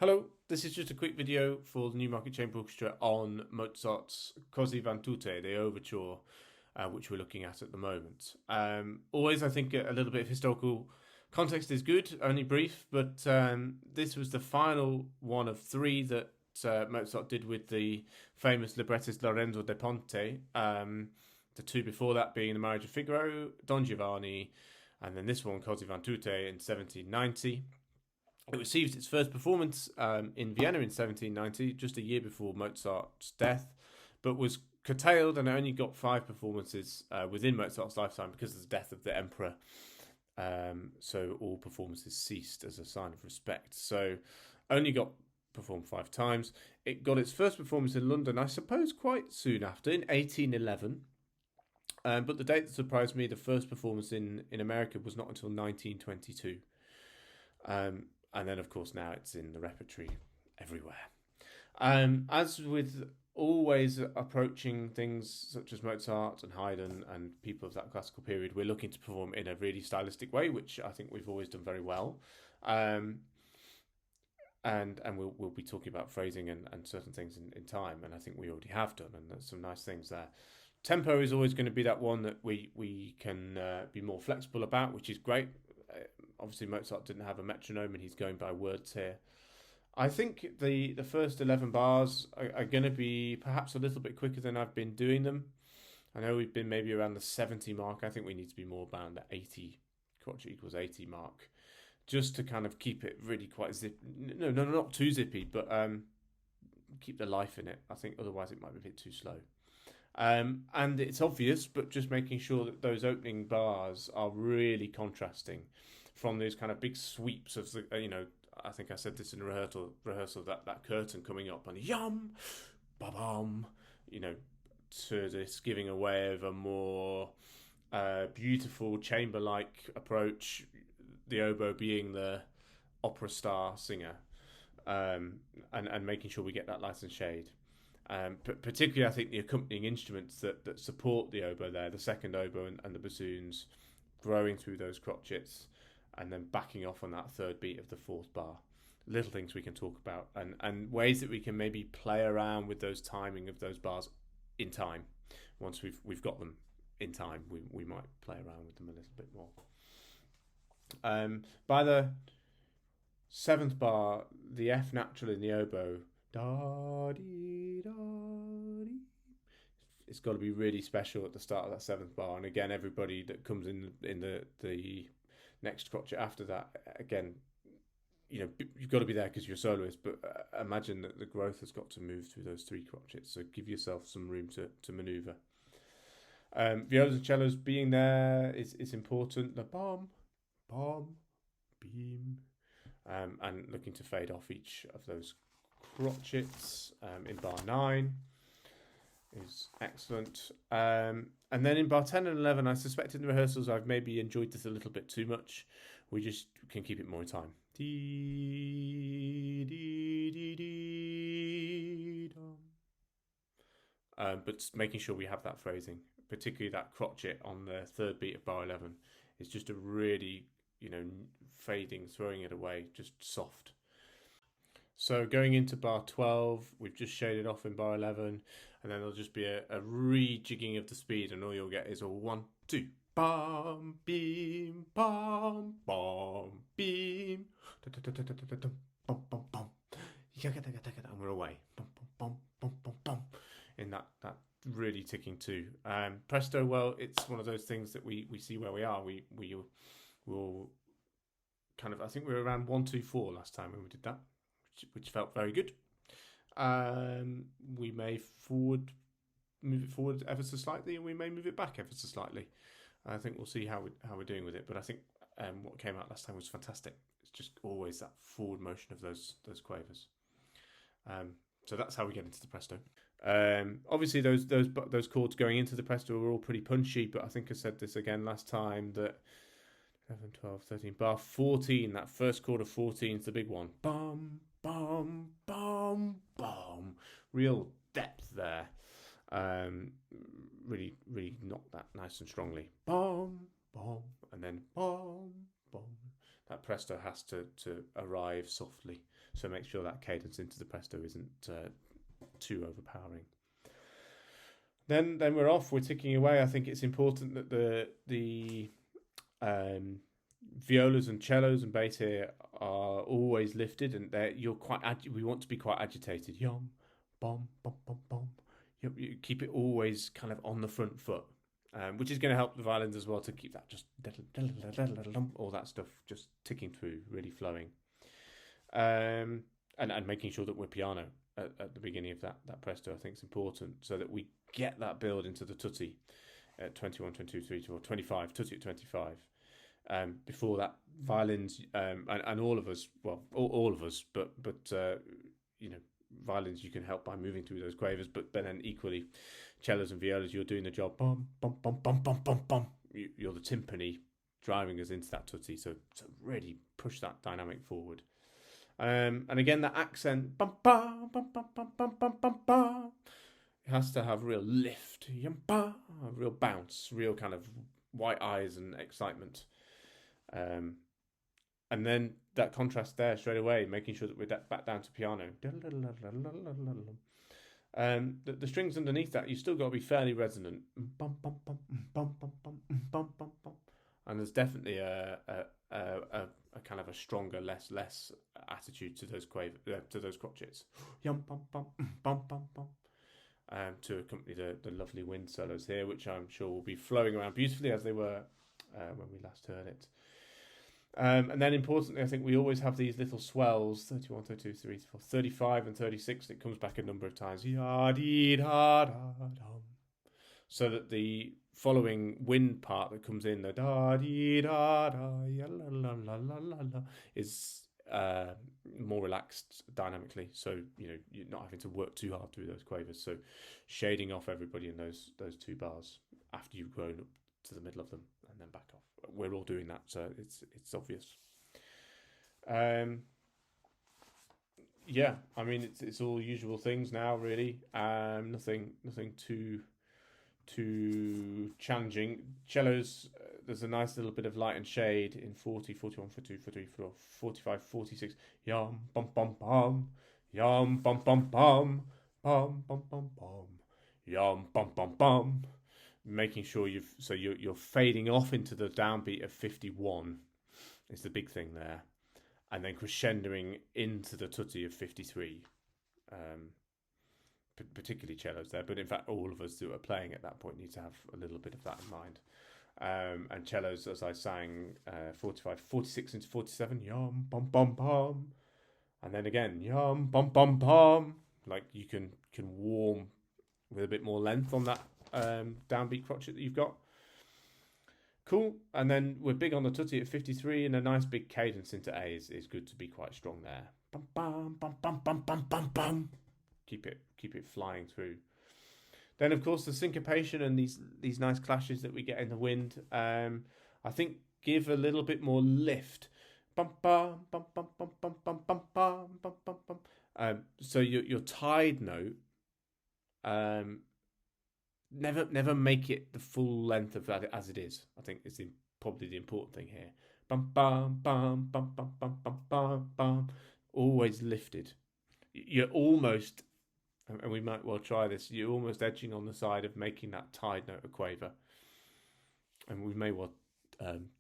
Hello, this is just a quick video for the Newmarket Chamber Orchestra on Mozart's Cosi van Tutte, the Overture, which we're looking at the moment. Always, I think, a little bit of historical context is good, only brief, but this was the final one of three that Mozart did with the famous librettist Lorenzo da Ponte. The two before that being The Marriage of Figaro, Don Giovanni, and then this one, Cosi van Tutte, in 1790. It received its first performance in Vienna in 1790, just a year before Mozart's death, but was curtailed and only got 5 performances within Mozart's lifetime because of the death of the emperor. So all performances ceased as a sign of respect. So only got performed 5 times. It got its first performance in London, I suppose, quite soon after, in 1811. But the date that surprised me, the first performance in America, was not until 1922. And then, of course, now it's in the repertory everywhere. As with always approaching things such as Mozart and Haydn and people of that classical period, we're looking to perform in a really stylistic way, which I think we've always done very well. And we'll be talking about phrasing and certain things in time, and I think we already have done, and there's some nice things there. Tempo is always going to be that one that we can be more flexible about, which is great. Obviously, Mozart didn't have a metronome, and he's going by words here. I think the first 11 bars are going to be perhaps a little bit quicker than I've been doing them. I know we've been maybe around the 70 mark. I think we need to be more around the 80, crotchet equals 80 mark, just to kind of keep it really quite zippy. No, not too zippy, but keep the life in it. I think otherwise it might be a bit too slow. And it's obvious, but just making sure that those opening bars are really contrasting from those kind of big sweeps of the, I think I said this in rehearsal that curtain coming up and yum, ba-bum, to this giving away of a more beautiful chamber-like approach, the oboe being the opera star singer, and making sure we get that light and shade. Particularly, I think the accompanying instruments that support the oboe there, the second oboe and the bassoons, growing through those crotchets, and then backing off on that third beat of the fourth bar. Little things we can talk about, and ways that we can maybe play around with those timing of those bars in time. Once we've got them in time, we might play around with them a little bit more. By the 7th bar, the F natural in the oboe, da dee da dee, it's got to be really special at the start of that 7th bar. And again, everybody that comes in the next crotchet after that, again, you've got to be there because you're a soloist, but imagine that the growth has got to move through those 3 crotchets, so give yourself some room to manoeuvre. Violas and cellos being there is important. The bomb, beam, and looking to fade off each of those crotchets in bar 9 is excellent. And then in bar 10 and 11, I suspect in the rehearsals I've maybe enjoyed this a little bit too much. We just can keep it more in time. Dee, dee, dee, dee, but making sure we have that phrasing, particularly that crotchet on the 3rd beat of bar 11, is just a really, fading, throwing it away, just soft. So going into bar 12, we've just shaded off in bar 11, and then there'll just be a rejigging of the speed, and all you'll get is a 1, 2, bum, beam, bum, beam, bum, bum, bum, and we're away, bum, bum, bum, bum, bum, in that really ticking 2. Presto, well, it's one of those things that we see where we are. We will kind of, I think we were around 1, 2, 4 last time when we did that, which felt very good. We may move it forward ever so slightly, and we may move it back ever so slightly. I think we'll see how we're doing with it. But I think what came out last time was fantastic. It's just always that forward motion of those quavers. So that's how we get into the presto. Obviously, those chords going into the presto are all pretty punchy. But I think I said this again last time that 11, 12, 13, bar 14, that first chord of 14 is the big one. Bum, bum, bum, bum. Real depth there. Really knock that nice and strongly. Bum, bum, and then bum, bum. That presto has to arrive softly So make sure that cadence into the Presto isn't too overpowering. Then we're off. We're ticking away. I think it's important that the violas and cellos and bass here are always lifted, and we want to be quite agitated. Yum, bum, bum, bum, bum. You keep it always kind of on the front foot, which is going to help the violins as well to keep that just all that stuff just ticking through, really flowing, and making sure that we're piano at the beginning of that Presto. I think is important so that we get that build into the tutti at 21, 22, 23, 25, tutti at 25. Before that, violins and all of us, well, all of us, but you know, violins you can help by moving through those quavers, but then equally, cellos and violas, you're doing the job. Bum bum bum bum bum bum bum. You're the timpani driving us into that tutti, so really push that dynamic forward. And again, that accent bum bum bum bum bum bum bum bum bum. It has to have real lift, real bounce, real kind of white eyes and excitement. And then that contrast there straight away, making sure that we're back down to piano. The strings underneath that, you still got to be fairly resonant. And there's definitely a kind of a stronger, less attitude to those crotchets. To accompany the lovely wind solos here, which I'm sure will be flowing around beautifully as they were when we last heard it. And then importantly, I think we always have these little swells, 31, 32, 34, 35 and 36, and it comes back a number of times. So that the following wind part that comes in, the is more relaxed dynamically. So, you know, you're not having to work too hard through those quavers. So shading off everybody in those two bars after you've grown up to the middle of them and then back off. We're all doing that, so it's obvious. Yeah, I mean it's all usual things now, really. Nothing too challenging. Cellos, there's a nice little bit of light and shade in 40, 41, 42, 43, 45, 46. Yum bum bum bum, yum bum bum bum, bum bum bum bum, yum bum bum bum. Making sure you're fading off into the downbeat of 51 is the big thing there, and then crescendoing into the tutti of 53. Particularly cellos there, but in fact all of us who are playing at that point need to have a little bit of that in mind. And cellos, as I sang 45, 46 into 47, yum bum bum bum, and then again yum bum bum bum. Like you can warm with a bit more length on that downbeat crotchet that you've got. Cool. And then we're big on the tutti at 53, and a nice big cadence into A is good to be quite strong there. Bum bum bum bum bum bum bum bum. Keep it flying through. Then of course the syncopation and these nice clashes that we get in the wind, I think give a little bit more lift. Bum bum bum bum bum bum bum bum bum bum bum. So your tied note, never make it the full length of that as it is. I think it's probably the important thing here. Bum bum bum bum bum bum bum bum bum. Always lifted. You're almost, and we might well try this, you're almost edging on the side of making that tied note a quaver. And we may well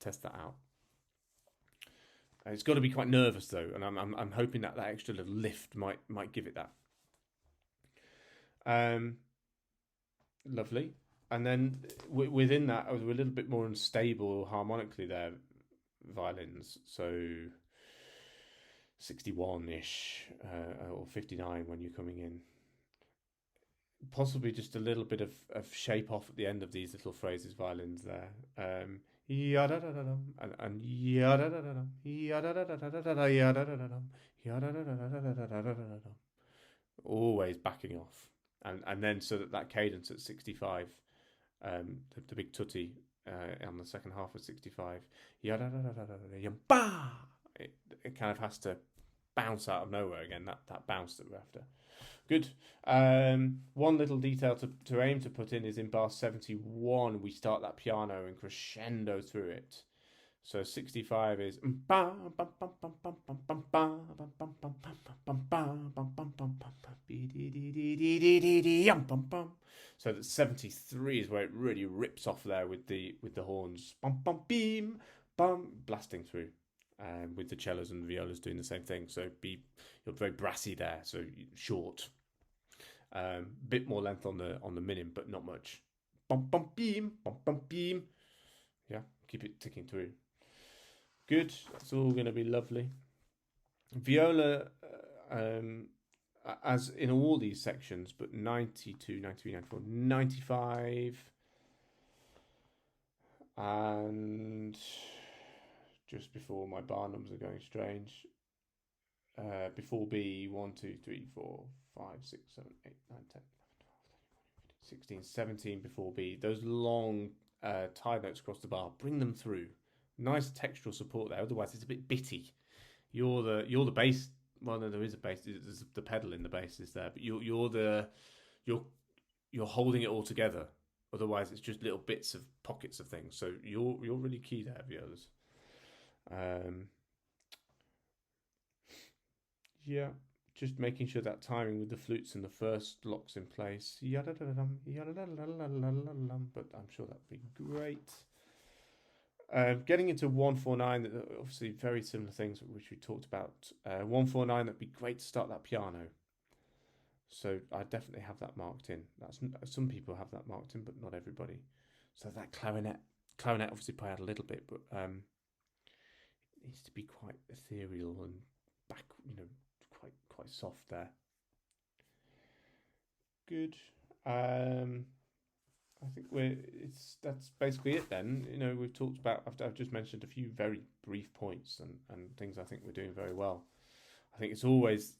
test that out. It's got to be quite nervous though, and I'm hoping that extra little lift might give it that. Lovely. And then within that, we're a little bit more unstable harmonically there, violins. So 61-ish or 59 when you're coming in. Possibly just a little bit of shape off at the end of these little phrases, violins there. And always backing off. And then so that cadence at 65, the big tutti on the second half of 65, it kind of has to bounce out of nowhere again, that bounce that we're after. Good. One little detail to aim to put in is in bar 71, we start that piano and crescendo through it. So 65 is so that 73 is where it really rips off there with the horns beam blasting through, with the cellos and the violas doing the same thing. So you're very brassy there, so short. Bit more length on the minim, but not much. Beam. Yeah, keep it ticking through. Good. That's all going to be lovely. Viola, as in all these sections, but 92, 93, 94, 95, and just before my bar numbers are going strange, before B, 1, 2, 3, 4, 5, 6, 7, 8, 9, 10, 16, 17 before B. Those long tie notes across the bar, bring them through. Nice textural support there. Otherwise, it's a bit bitty. You're the bass. Well, no, there is a bass. There's the pedal in the bass is there, but you're holding it all together. Otherwise, it's just little bits of pockets of things. So you're really key there, violas. Yeah, just making sure that timing with the flutes and the first locks in place. But I'm sure that'd be great. Getting into 149, obviously very similar things which we talked about. 149, that'd be great to start that piano. So I definitely have that marked in. Some people have that marked in, but not everybody. So that clarinet obviously play out a little bit, but it needs to be quite ethereal and quite soft there. Good. I think that's basically it then. We've talked about, I've just mentioned a few very brief points and things I think we're doing very well. I think it's always,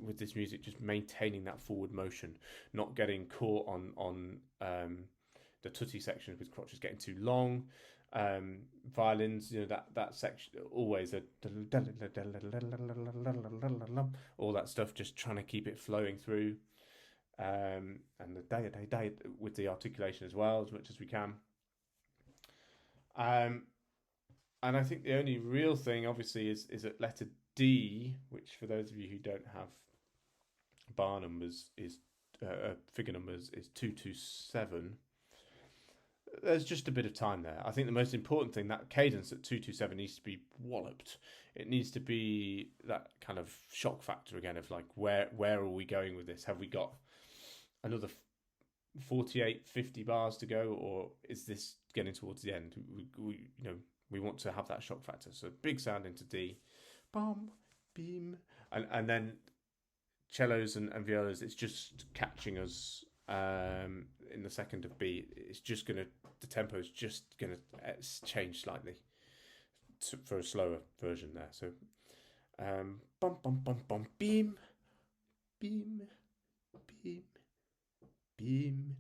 with this music, just maintaining that forward motion, not getting caught on the tutti sections with crotches getting too long. Violins, that section, always all that stuff, just trying to keep it flowing through. And the day with the articulation as well, as much as we can. And I think the only real thing, obviously, is at letter D, which for those of you who don't have bar numbers is figure numbers is 227. There's just a bit of time there. I think the most important thing, that cadence at 227 needs to be walloped. It needs to be that kind of shock factor again of like, where are we going with this? Have we got another 48, 50 bars to go, or is this getting towards the end? We want to have that shock factor. So big sound into D, bum, beam, and then cellos and violas. It's just catching us in the second of B. It's just the tempo is just gonna change slightly for a slower version there. So bum bum bum bum beam, beam, beam. Beam,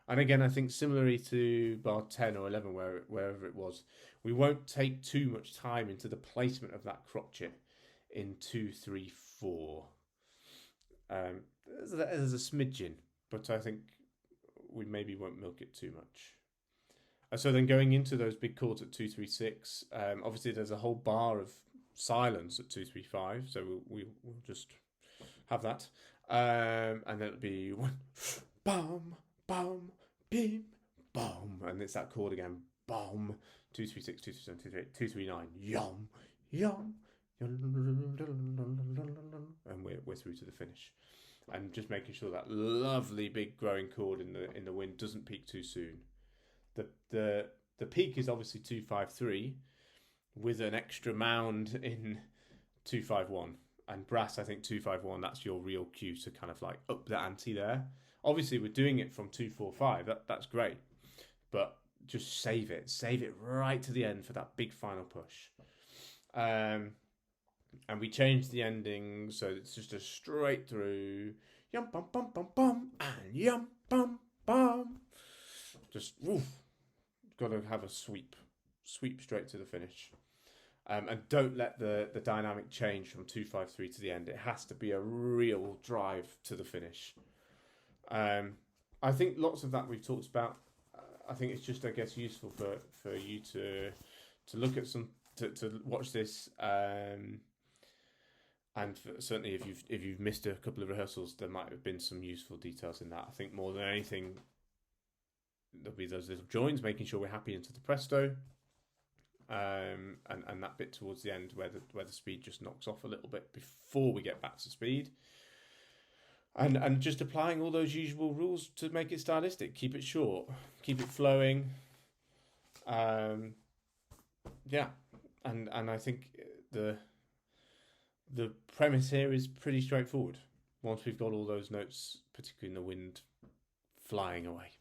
and again, I think similarly to bar 10 or 11, wherever it was, we won't take too much time into the placement of that crotchet in 2, 3, 4. There's a smidgen, but I think we maybe won't milk it too much. So then going into those big chords at 2, 3, 6, obviously there's a whole bar of silence at 2, 3, 5, so we'll just have that, and then it'll be one bum bum beam bum, and it's that chord again, bum, 2, 3, 6, 2, 3, 7, 2, 3, 8, 2, 3, 9, yum yum, and we're through to the finish, and just making sure that lovely big growing chord in the wind doesn't peak too soon. The peak is obviously 2, 5, 3. With an extra mound in 251, and brass, I think 251, that's your real cue to kind of like up the ante there. Obviously we're doing it from 245, that's great, but just save it right to the end for that big final push. And we change the ending so it's just a straight through yum bum bum bum bum and yum bum bum, just got to have a sweep straight to the finish. And don't let the dynamic change from 253 to the end. It has to be a real drive to the finish. I think lots of that we've talked about. I think it's just, I guess, useful for you to look at to watch this. And certainly, if you've missed a couple of rehearsals, there might have been some useful details in that. I think more than anything, there'll be those little joins, making sure we're happy into the Presto, and that bit towards the end where the speed just knocks off a little bit before we get back to speed. And just applying all those usual rules to make it stylistic. Keep it short, keep it flowing. Yeah, and I think the premise here is pretty straightforward. Once we've got all those notes, particularly in the wind, flying away.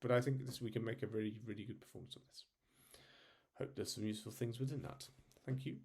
But I think we can make a really, really good performance of this. Hope there's some useful things within that. Thank you.